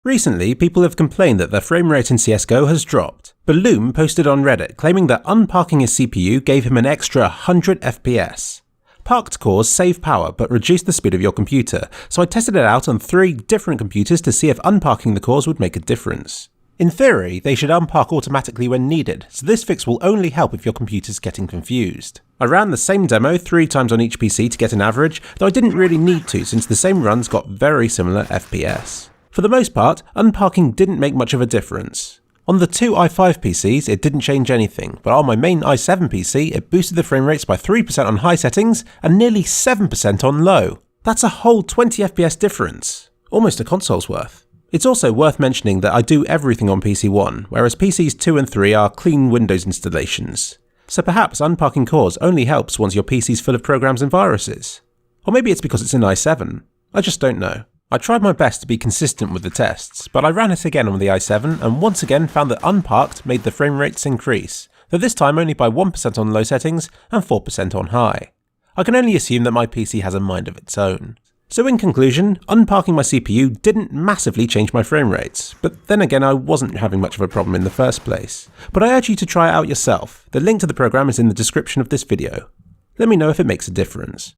Recently, people have complained that their frame rate in CSGO has dropped. Balloon posted on Reddit claiming that unparking his CPU gave him an extra 100 FPS. Parked cores save power but reduce the speed of your computer, so I tested it out on 3 different computers to see if unparking the cores would make a difference. In theory, they should unpark automatically when needed, so this fix will only help if your computer's getting confused. I ran the same demo 3 times on each PC to get an average, though I didn't really need to since the same runs got very similar FPS. For the most part, unparking didn't make much of a difference. On the 2 i5 PCs, it didn't change anything, but on my main i7 PC, it boosted the frame rates by 3% on high settings and nearly 7% on low. That's a whole 20 FPS difference. Almost a console's worth. It's also worth mentioning that I do everything on PC 1, whereas PCs 2 and 3 are clean Windows installations. So perhaps unparking cores only helps once your PC's full of programs and viruses. Or maybe it's because it's an i7. I just don't know. I tried my best to be consistent with the tests, but I ran it again on the i7 and once again found that unparked made the frame rates increase, though this time only by 1% on low settings and 4% on high. I can only assume that my PC has a mind of its own. So in conclusion, unparking my CPU didn't massively change my frame rates, but then again I wasn't having much of a problem in the first place. But I urge you to try it out yourself. The link to the program is in the description of this video. Let me know if it makes a difference.